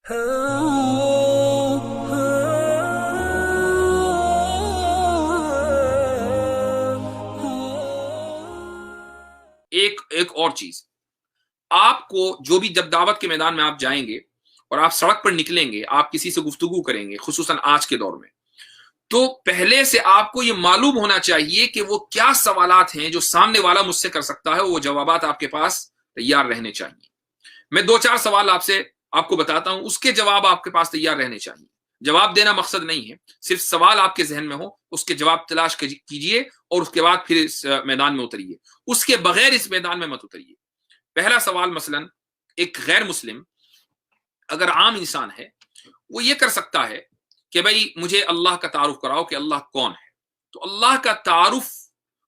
एक और चीज, आपको जो भी जब दावत के मैदान में आप जाएंगे और आप सड़क पर निकलेंगे, आप किसी से गुफ्तगू करेंगे, खुसूसन आज के दौर में, तो पहले से आपको ये मालूम होना चाहिए कि वो क्या सवालात हैं जो सामने वाला मुझसे कर सकता है, वो जवाबात आपके पास तैयार रहने चाहिए। मैं दो चार सवाल आपको बताता हूं, उसके जवाब आपके पास तैयार रहने चाहिए। जवाब देना मकसद नहीं है, सिर्फ सवाल आपके जहन में हो, उसके जवाब तलाश कीजिए और उसके बाद फिर इस मैदान में उतरिए। उसके बगैर इस मैदान में मत उतरिए। पहला सवाल, मसलन एक गैर मुस्लिम अगर आम इंसान है, वो ये कर सकता है कि भाई मुझे अल्लाह का तारुफ कराओ कि अल्लाह कौन है। तो अल्लाह का तारुफ,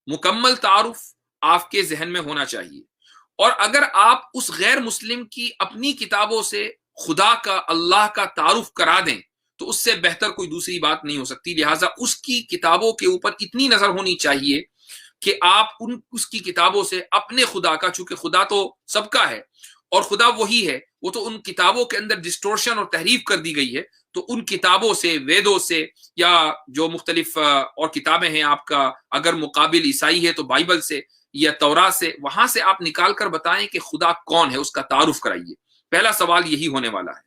मुकम्मल तारुफ आपके जहन में होना चाहिए। और अगर आप उस गैर मुस्लिम की अपनी किताबों से खुदा का, अल्लाह का तारुफ करा दें, तो उससे बेहतर कोई दूसरी बात नहीं हो सकती। लिहाजा उसकी किताबों के ऊपर इतनी नजर होनी चाहिए कि आप उसकी किताबों से अपने खुदा का, चूंकि खुदा तो सबका है और खुदा वही है, वो तो उन किताबों के अंदर डिस्टोर्शन और तहरीफ कर दी गई है, तो उन किताबों से, वेदों से, या जो मुख्तलिफ और किताबें हैं आपका, अगर मुकाबिल ईसाई है तो बाइबल से या तौरात से, वहां से आप निकाल कर बताएं कि खुदा कौन है, उसका तारुफ कराइए। पहला सवाल यही होने वाला है।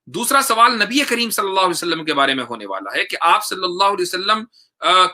दूसरा सवाल नबी करीम सल्लल्लाहु अलैहि वसल्लम के बारे में होने वाला है कि आप सल्लल्लाहु अलैहि वसल्लम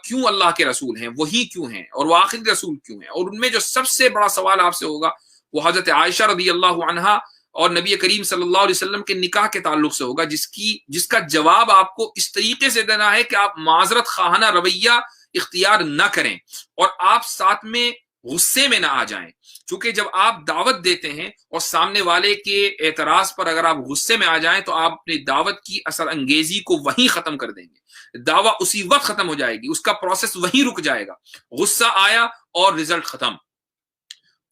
क्यों अल्लाह के रसूल हैं, वही क्यों हैं और वो आखिरी रसूल क्यों हैं। और उनमें जो सबसे बड़ा सवाल आपसे होगा वो हजरत आयशा रदी अल्लाह अन्हा और नबी करीम सल्लल्लाहु अलैहि वसल्लम के निकाह के ताल्लुक से होगा, जिसका जवाब आपको इस तरीके से देना है कि आप माजरत खाना रवैया इख्तियार न करें और आप साथ में गुस्से में ना आ जाएं। चूंकि जब आप दावत देते हैं और सामने वाले के एतराज पर अगर आप गुस्से में आ जाएं तो आप अपनी दावत की असर अंगेजी को वहीं खत्म कर देंगे। दावा उसी वक्त खत्म हो जाएगी, उसका प्रोसेस वहीं रुक जाएगा। गुस्सा आया और रिजल्ट खत्म।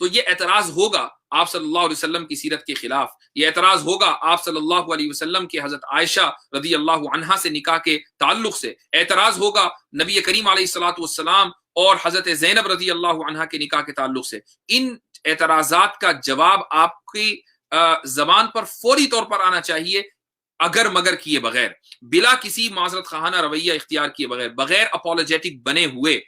तो ये एतराज होगा आप सल्लल्लाहु अलैहि वसल्लम की सीरत के खिलाफ, ये एतराज होगा आप सल्लल्लाहु अलैहि वसल्लम के हजरत आयशा रदी अल्लाह अन्हा से निकाह के ताल्लुक से, एतराज होगा नबी करीम अलैहिस्सलातु वस्सलाम और हजरत ज़ैनब रदी अल्लाह अन्हा के निकाह के ताल्लुक से। इन एतराजात का जवाब आपकी जबान पर फौरी तौर पर आना चाहिए, अगर मगर किए बगैर, बिला किसी माजरत खाना रवैया इख्तियार किए बगैर, बगैर अपोलोजेटिक बने हुए।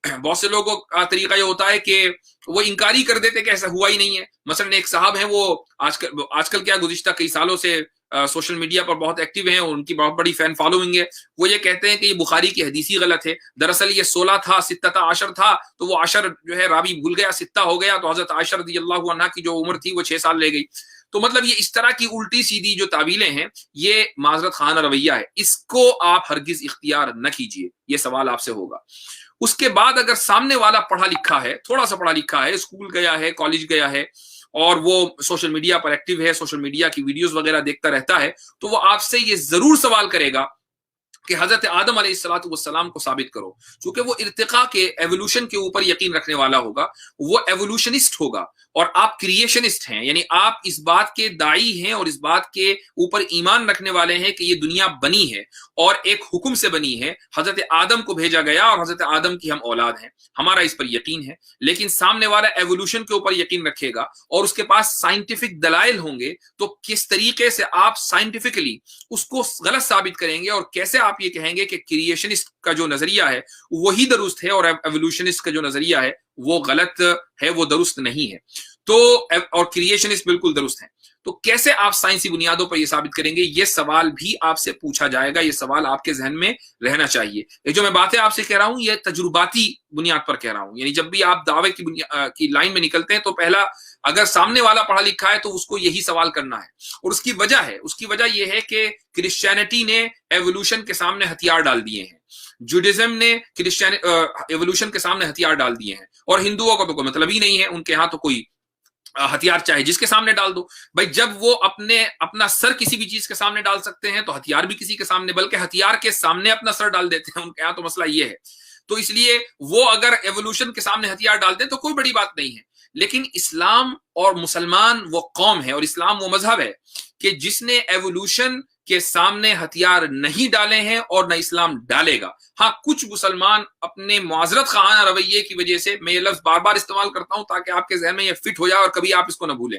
बहुत से लोगों का तरीका ये होता है कि वो इंकारी कर देते कि ऐसा हुआ ही नहीं है। मसलन एक साहब हैं, वो आजकल क्या, गुज़िश्ता कई सालों से सोशल मीडिया पर बहुत एक्टिव हैं और उनकी बहुत बड़ी फैन फॉलोइंग है। वो ये कहते हैं कि ये बुखारी की हदीस ही गलत है, दरअसल ये 16 था, सित्ता आशर था, तो वो आशर जो है रावी भूल गया, सित्ता हो गया, तो हजरत आयशा रज़ी अल्लाह अन्हा की जो उम्र थी वो 6 साल ले गई। तो मतलब ये इस तरह की उल्टी सीधी जो तावीलें हैं, ये माजरत खाना रवैया है, इसको आप हरगिज इख्तियार न कीजिए। ये सवाल आपसे होगा। उसके बाद अगर सामने वाला पढ़ा लिखा है, थोड़ा सा पढ़ा लिखा है, स्कूल गया है, कॉलेज गया है और वो सोशल मीडिया पर एक्टिव है, सोशल मीडिया की वीडियोस वगैरह देखता रहता है, तो वो आपसे ये जरूर सवाल करेगा कि हजरत आदम अलैहिस्सलातु वस्सलाम को साबित करो। चूंकि वो इर्तिका के, एवोल्यूशन के ऊपर यकीन रखने वाला होगा, वो एवोल्यूशनिस्ट होगा और आप क्रिएशनिस्ट हैं, यानी आप इस बात के दाई हैं और इस बात के ऊपर ईमान रखने वाले हैं कि ये दुनिया बनी है और एक हुक्म से बनी है, हजरत आदम को भेजा गया और हजरत आदम की हम औलाद हैं, हमारा इस पर यकीन है। लेकिन सामने वाला एवोल्यूशन के ऊपर यकीन रखेगा और उसके पास साइंटिफिक दलाइल होंगे, तो किस तरीके से आप साइंटिफिकली उसको गलत साबित करेंगे और कैसे आप ये कहेंगे कि क्रिएशनिस्ट का जो नजरिया है वही दुरुस्त है और एवोल्यूशनिस्ट का जो नजरिया है वो गलत है, वो दुरुस्त नहीं है। तो और क्रिएशनिस्ट बिल्कुल दुरुस्त है। तो कैसे आप साइंसी बुनियादों पर यह साबित करेंगे, ये सवाल भी आपसे पूछा जाएगा, ये सवाल आपके जहन में रहना चाहिए। ये जो मैं बातें आपसे कह रहा हूं, ये तजुर्बाती बुनियाद पर कह रहा हूं। यानी जब भी आप दावे की लाइन में निकलते हैं तो पहला, अगर सामने वाला पढ़ा लिखा है तो उसको यही सवाल करना है। और उसकी वजह यह है कि क्रिश्चियनिटी ने एवोल्यूशन के सामने हथियार डाल दिए हैं, जुडिज्म ने एवोल्यूशन के सामने हथियार डाल दिए हैं, और हिंदुओं का तो कोई मतलब ही नहीं है, उनके यहाँ तो कोई हथियार चाहे जिसके सामने डाल दो। भाई जब वो अपना सर किसी भी चीज के सामने डाल सकते हैं तो हथियार भी किसी के सामने, बल्कि हथियार के सामने अपना सर डाल देते हैं, उनके यहाँ तो मसला ये है। तो इसलिए वो अगर एवोल्यूशन के सामने हथियार डाल दें तो कोई बड़ी बात नहीं है। लेकिन इस्लाम और मुसलमान वो कौम है और इस्लाम वो मजहब है कि जिसने एवोल्यूशन के सामने हथियार नहीं डाले हैं और न इस्लाम डालेगा। हाँ, कुछ मुसलमान अपने मुआजरत खाना रवैये की वजह से, मैं ये लफ्ज बार बार इस्तेमाल करता हूं ताकि आपके जहन में ये फिट हो जाए और कभी आप इसको ना भूलें,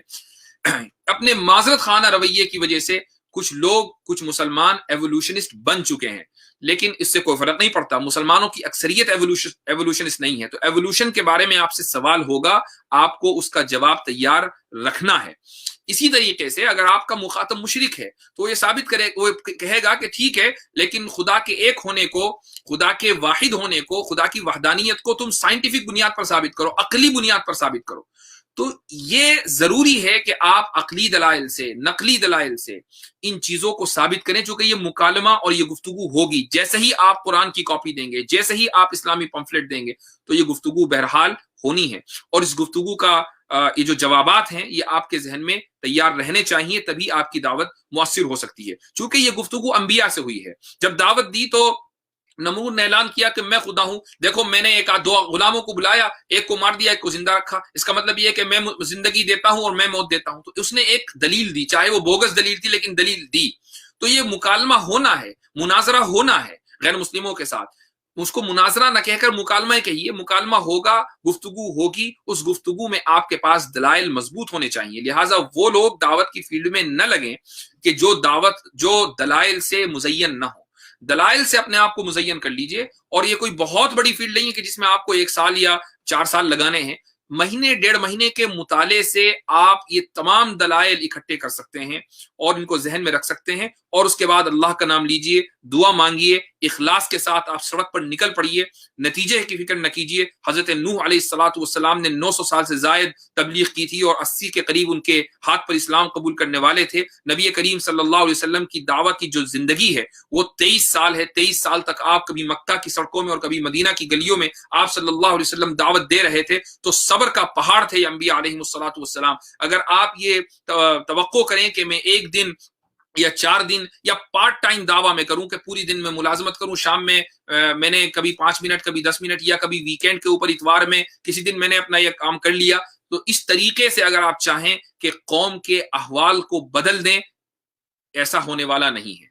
अपने माजरत खाना रवैये की वजह से کچھ لوگ کچھ مسلمان ایوولوشنسٹ بن چکے ہیں، لیکن اس سے کوئی فرق نہیں پڑتا، مسلمانوں کی اکثریت ایوولوشنسٹ نہیں ہے، تو ایوولوشن کے بارے میں آپ سے سوال ہوگا، آپ کو اس کا جواب تیار رکھنا ہے۔ اسی طریقے سے اگر آپ کا مخاطب مشرک ہے تو یہ ثابت کرے، وہ کہے گا کہ ٹھیک ہے، لیکن خدا کے ایک ہونے کو، خدا کے واحد ہونے کو، خدا کی وحدانیت کو تم سائنٹیفک بنیاد پر ثابت کرو، عقلی بنیاد پر ثابت کرو۔ تو یہ ضروری ہے کہ آپ عقلی دلائل سے، نقلی دلائل سے ان چیزوں کو ثابت کریں، چونکہ یہ مکالمہ اور یہ گفتگو ہوگی۔ جیسے ہی آپ قرآن کی کاپی دیں گے، جیسے ہی آپ اسلامی پمفلٹ دیں گے، تو یہ گفتگو بہرحال ہونی ہے، اور اس گفتگو کا یہ جو جوابات ہیں یہ آپ کے ذہن میں تیار رہنے چاہیے، تبھی آپ کی دعوت مؤثر ہو سکتی ہے۔ چونکہ یہ گفتگو انبیاء سے ہوئی ہے، جب دعوت دی تو نمرود نے اعلان کیا کہ میں خدا ہوں، دیکھو میں نے ایک دو غلاموں کو بلایا، ایک کو مار دیا، ایک کو زندہ رکھا، اس کا مطلب یہ ہے کہ میں زندگی دیتا ہوں اور میں موت دیتا ہوں۔ تو اس نے ایک دلیل دی، چاہے وہ بوگس دلیل تھی لیکن دلیل دی۔ تو یہ مکالمہ ہونا ہے، مناظرہ ہونا ہے غیر مسلموں کے ساتھ، اس کو مناظرہ نہ کہہ کر مکالمہ کہیے، مکالمہ ہوگا، گفتگو ہوگی، اس گفتگو میں آپ کے پاس دلائل مضبوط ہونے چاہیے۔ لہٰذا وہ لوگ دعوت کی فیلڈ میں نہ لگیں کہ جو دلائل سے مزین نہ ہو۔ دلائل سے اپنے آپ کو مزین کر لیجئے، اور یہ کوئی بہت بڑی فیلڈ نہیں ہے کہ جس میں آپ کو 1 سال یا 4 سال لگانے ہیں، مہینے 1.5 مہینے کے مطالعے سے آپ یہ تمام دلائل اکٹھے کر سکتے ہیں اور ان کو ذہن میں رکھ سکتے ہیں، اور اس کے بعد اللہ کا نام لیجئے، دعا مانگیے، اخلاص کے ساتھ آپ سڑک پر نکل پڑیے، نتیجے کی فکر نہ کیجیے۔ حضرت نوح علیہ السلام نے 900 سال سے زائد تبلیغ کی تھی، اور 80 کے قریب ان کے ہاتھ پر اسلام قبول کرنے والے تھے۔ نبی کریم صلی اللہ علیہ وسلم کی دعوت کی جو زندگی ہے وہ 23 سال ہے۔ 23 سال تک آپ کبھی مکہ کی سڑکوں میں اور کبھی مدینہ کی گلیوں میں آپ صلی اللہ علیہ وسلم دعوت دے رہے تھے، تو صبر کا پہاڑ تھے یہ انبیاء علیہ السلام۔ اگر آپ یہ توقع کریں کہ میں 1 دن یا 4 دن یا پارٹ ٹائم دعویٰ میں کروں، کہ پوری دن میں ملازمت کروں، شام میں میں نے کبھی 5 منٹ، کبھی 10 منٹ، یا کبھی ویکینڈ کے اوپر اتوار میں کسی دن میں نے اپنا یہ کام کر لیا، تو اس طریقے سے اگر آپ چاہیں کہ قوم کے احوال کو بدل دیں، ایسا ہونے والا نہیں ہے۔